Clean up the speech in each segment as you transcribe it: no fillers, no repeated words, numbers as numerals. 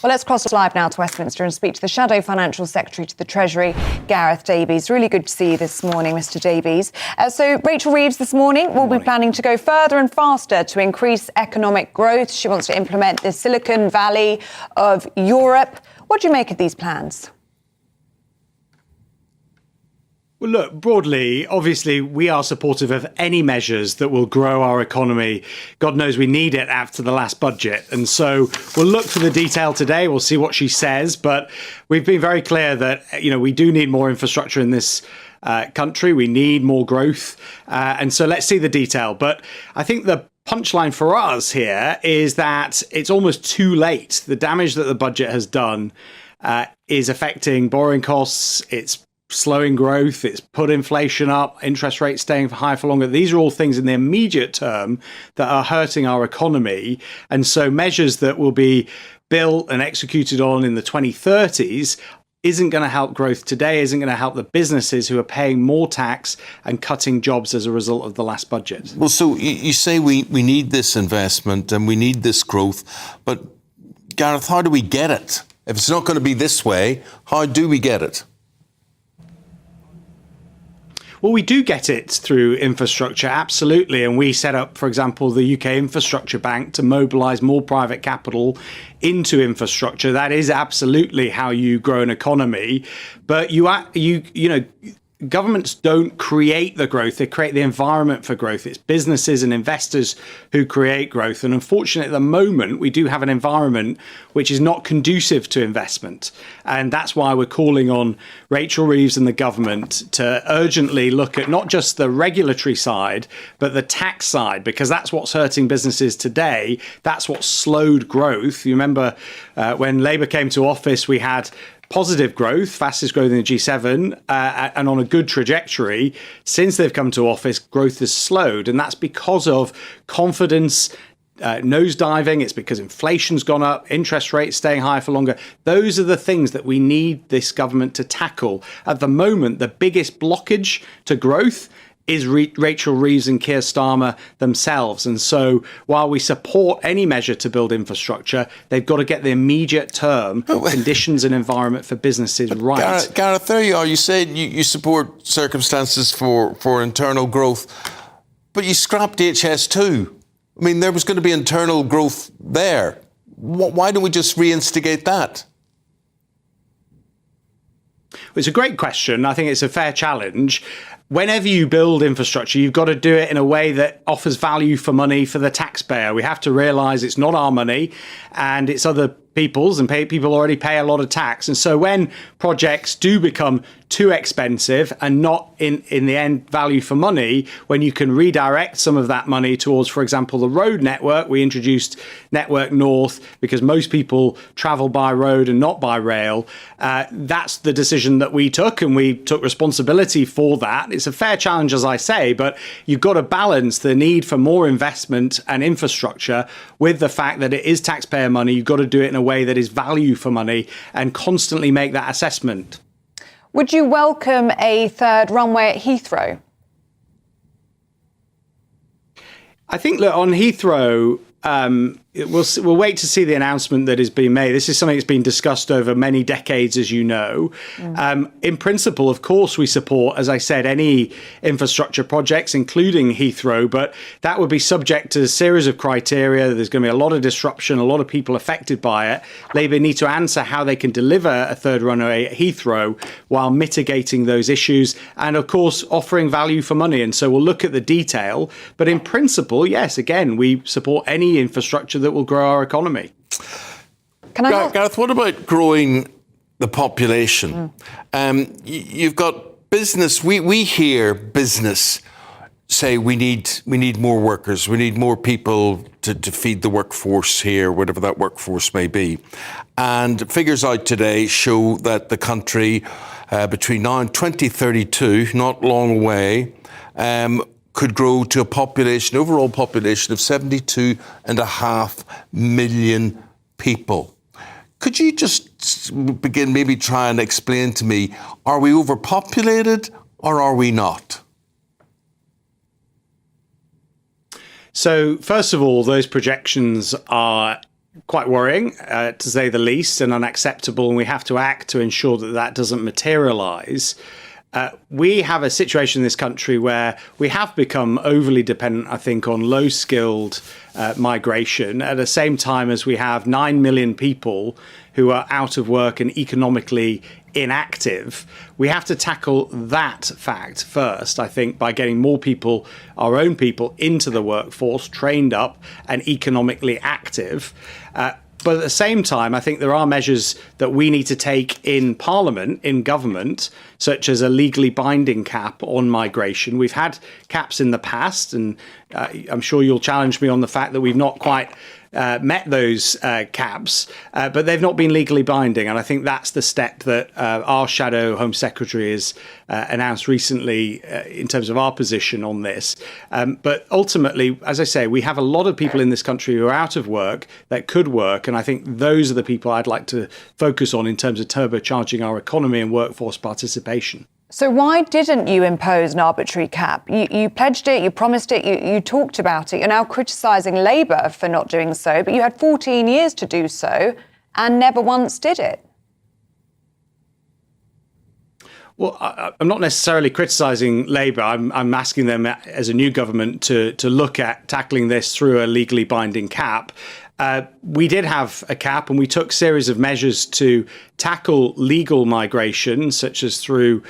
Well, let's cross live now to Westminster and speak to the Shadow Financial Secretary to the Treasury, Gareth Davies. Really good to see you this morning, Mr Davies. So Rachel Reeves this morning will be planning to go further and faster to increase economic growth. She wants to implement the Silicon Valley of Europe. What do you make of these plans? Well, look, broadly, obviously, we are supportive of any measures that will grow our economy. God knows we need it after the last budget. And so we'll look for the detail today. We'll see what she says. But we've been very clear that, we do need more infrastructure in this country. We need more growth. And so let's see the detail. But I think the punchline for us here is that it's almost too late. The damage that the budget has done is affecting borrowing costs. It's slowing growth, it's put inflation up, interest rates staying high for longer. These are all things in the immediate term that are hurting our economy. And so measures that will be built and executed on in the 2030s isn't going to help growth today, isn't going to help the businesses who are paying more tax and cutting jobs as a result of the last budget. Well, so you say we need this investment and we need this growth, but Gareth, how do we get it? If it's not going to be this way, how do we get it? Well, we do get it through infrastructure, absolutely. And we set up, for example, the UK Infrastructure Bank to mobilise more private capital into infrastructure. That is absolutely how you grow an economy. But governments don't create the growth, they create the environment for growth. It's businesses and investors who create growth. And unfortunately, at the moment, we do have an environment which is not conducive to investment. And that's why we're calling on Rachel Reeves and the government to urgently look at not just the regulatory side, but the tax side, because that's what's hurting businesses today. That's what slowed growth. You remember when Labour came to office, we had positive growth, fastest growth in the G7, and on a good trajectory. Since they've come to office, growth has slowed, and that's because of confidence nosediving. It's because inflation's gone up, interest rates staying high for longer. Those are the things that we need this government to tackle. At the moment, the biggest blockage to growth is Rachel Reeves and Keir Starmer themselves. And so while we support any measure to build infrastructure, they've got to get the immediate term conditions and environment for businesses right. Gareth, there you are. You said you support circumstances for internal growth, but you scrapped HS2. I mean, there was going to be internal growth there. Why don't we just reinstigate that? It's a great question. I think it's a fair challenge. Whenever you build infrastructure, you've got to do it in a way that offers value for money for the taxpayer. We have to realise it's not our money and it's other people's, and people already pay a lot of tax. And so when projects do become too expensive and not in the end value for money, when you can redirect some of that money towards, for example, the road network, we introduced Network North because most people travel by road and not by rail. That's the decision that we took, and we took responsibility for that. It's a fair challenge, as I say, but you've got to balance the need for more investment and infrastructure with the fact that it is taxpayer money. You've got to do it in a way that is value for money and constantly make that assessment. Would you welcome a third runway at Heathrow? I think, look, on Heathrow, we'll wait to see the announcement that is being made. This is something that's been discussed over many decades, as you know. In principle, of course, we support, as I said, any infrastructure projects, including Heathrow, but that would be subject to a series of criteria. There's going to be a lot of disruption, a lot of people affected by it. Labour need to answer how they can deliver a third runway at Heathrow while mitigating those issues and, of course, offering value for money. And so we'll look at the detail. But in principle, yes, again, we support any infrastructure that will grow our economy. Gareth, what about growing the population? You've got business. We hear business say we need more workers. We need more people to feed the workforce here, whatever that workforce may be. And figures out today show that the country, between now and 2032, not long away, could grow to a population, overall population of 72.5 million people. Could you just begin, maybe try and explain to me, are we overpopulated or are we not? So, first of all, those projections are quite worrying, to say the least, and unacceptable, and we have to act to ensure that that doesn't materialise. We have a situation in this country where we have become overly dependent, I think, on low-skilled migration at the same time as we have 9 million people who are out of work and economically inactive. We have to tackle that fact first, I think, by getting more people, our own people, into the workforce, trained up and economically active. But at the same time, I think there are measures that we need to take in Parliament, in government, such as a legally binding cap on migration. We've had caps in the past, and I'm sure you'll challenge me on the fact that we've not quite met those caps, but they've not been legally binding. And I think that's the step that our Shadow Home Secretary has announced recently in terms of our position on this. But ultimately, as I say, we have a lot of people in this country who are out of work that could work. And I think those are the people I'd like to focus on in terms of turbocharging our economy and workforce participation. So why didn't you impose an arbitrary cap? You pledged it, you promised it, you talked about it. You're now criticising Labour for not doing so, but you had 14 years to do so and never once did it. Well, I'm not necessarily criticising Labour. I'm asking them as a new government to look at tackling this through a legally binding cap. We did have a cap and we took a series of measures to tackle legal migration, such as through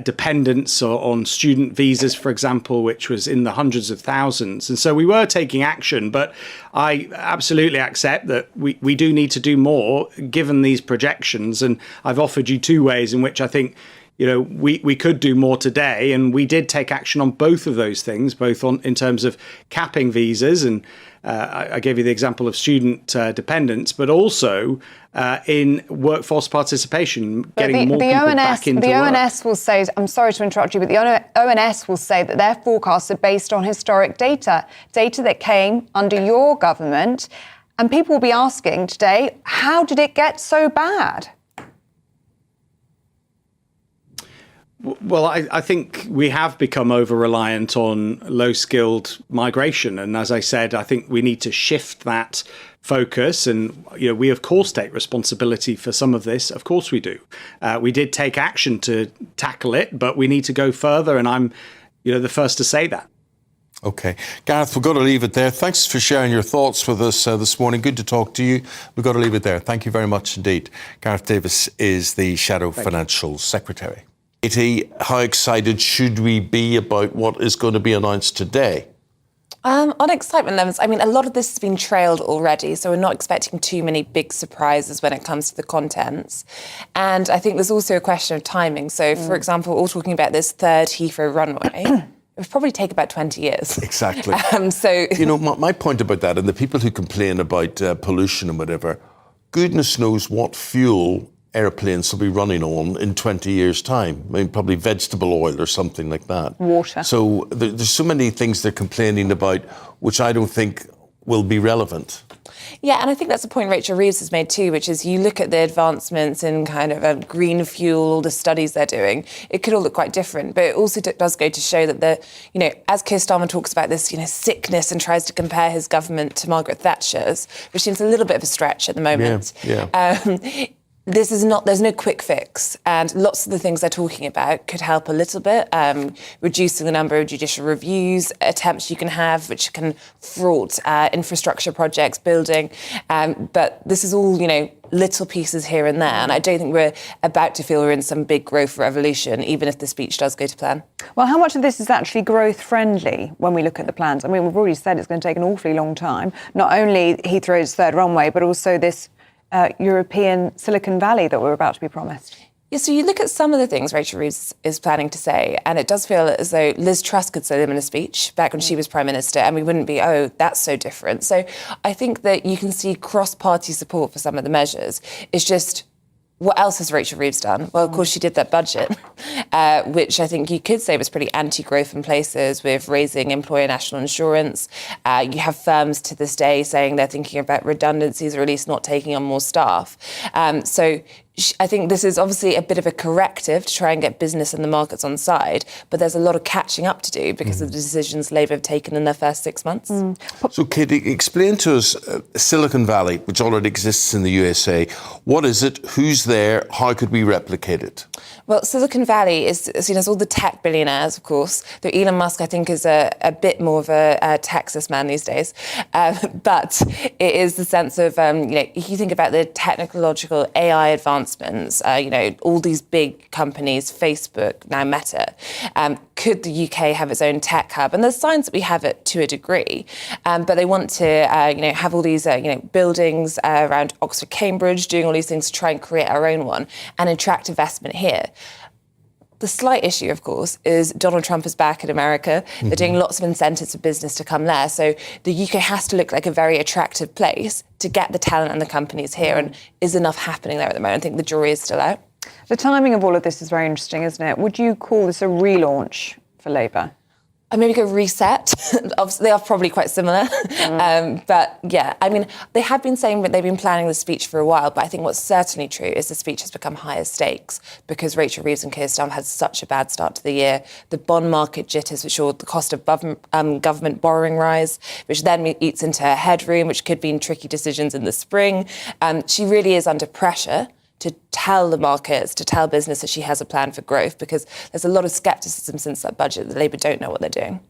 dependence or on student visas, for example, which was in the hundreds of thousands. And so we were taking action, but I absolutely accept that we do need to do more given these projections. And I've offered you two ways in which I think we could do more today, and we did take action on both of those things, both in terms of capping visas, and I gave you the example of student dependence, but also in workforce participation, getting more people back into work. The ONS will say, I'm sorry to interrupt you, but the ONS will say that their forecasts are based on historic data that came under your government, and people will be asking today, how did it get so bad? Well, I think we have become over-reliant on low-skilled migration. And as I said, I think we need to shift that focus. And, we, of course, take responsibility for some of this. Of course we do. We did take action to tackle it, but we need to go further. And I'm, the first to say that. OK. Gareth, we've got to leave it there. Thanks for sharing your thoughts with us this morning. Good to talk to you. We've got to leave it there. Thank you very much indeed. Gareth Davies is the Shadow Financial Secretary. How excited should we be about what is going to be announced today? On excitement levels, a lot of this has been trailed already, so we're not expecting too many big surprises when it comes to the contents. And I think there's also a question of timing. So, for example, we're all talking about this third Heathrow runway. It would probably take about 20 years. Exactly. My point about that, and the people who complain about pollution and whatever, goodness knows what fuel airplanes will be running on in 20 years' time. Probably vegetable oil or something like that. Water. So there's so many things they're complaining about which I don't think will be relevant. Yeah, and I think that's a point Rachel Reeves has made too, which is you look at the advancements in kind of a green fuel, all the studies they're doing, it could all look quite different. But it also does go to show that as Keir Starmer talks about this, sickness and tries to compare his government to Margaret Thatcher's, which seems a little bit of a stretch at the moment. Yeah. There's no quick fix, and lots of the things they're talking about could help a little bit, reducing the number of judicial reviews, attempts you can have, which can thwart infrastructure projects, building. But this is all, little pieces here and there, and I don't think we're about to feel we're in some big growth revolution, even if the speech does go to plan. Well, how much of this is actually growth-friendly when we look at the plans? We've already said it's going to take an awfully long time, not only Heathrow's third runway, but also this European Silicon Valley that we're about to be promised. Yeah, so you look at some of the things Rachel Reeves is planning to say, and it does feel as though Liz Truss could say them in a speech back when she was Prime Minister, and we wouldn't be, that's so different. So I think that you can see cross-party support for some of the measures. It's just, what else has Rachel Reeves done? Well, of course, she did that budget, which I think you could say was pretty anti-growth in places, with raising employer national insurance. You have firms to this day saying they're thinking about redundancies or at least not taking on more staff. So I think this is obviously a bit of a corrective to try and get business and the markets on side, but there's a lot of catching up to do because of the decisions Labour have taken in their first 6 months. So, Katie, explain to us Silicon Valley, which already exists in the USA. What is it? Who's there? How could we replicate it? Well, Silicon Valley is seen as all the tech billionaires, of course. Though Elon Musk, I think, is a bit more of a Texas man these days. But it is the sense of, if you think about the technological AI advancements, all these big companies, Facebook, now Meta, could the UK have its own tech hub? And there's signs that we have it to a degree, but they want to, have all these, buildings around Oxford, Cambridge, doing all these things to try and create our own one and attract investment here. The slight issue, of course, is Donald Trump is back in America. They're doing lots of incentives for business to come there. So the UK has to look like a very attractive place to get the talent and the companies here. And is enough happening there at the moment? I think the jury is still out. The timing of all of this is very interesting, isn't it? Would you call this a relaunch for Labour? I maybe go reset. They are probably quite similar. But yeah, I mean, they have been saying that they've been planning the speech for a while, but I think what's certainly true is the speech has become higher stakes because Rachel Reeves and Keir Starmer had such a bad start to the year. The bond market jitters, which saw the cost of government borrowing rise, which then eats into her headroom, which could mean tricky decisions in the spring. She really is under pressure to tell the markets, to tell business that she has a plan for growth, because there's a lot of scepticism since that budget that Labour don't know what they're doing.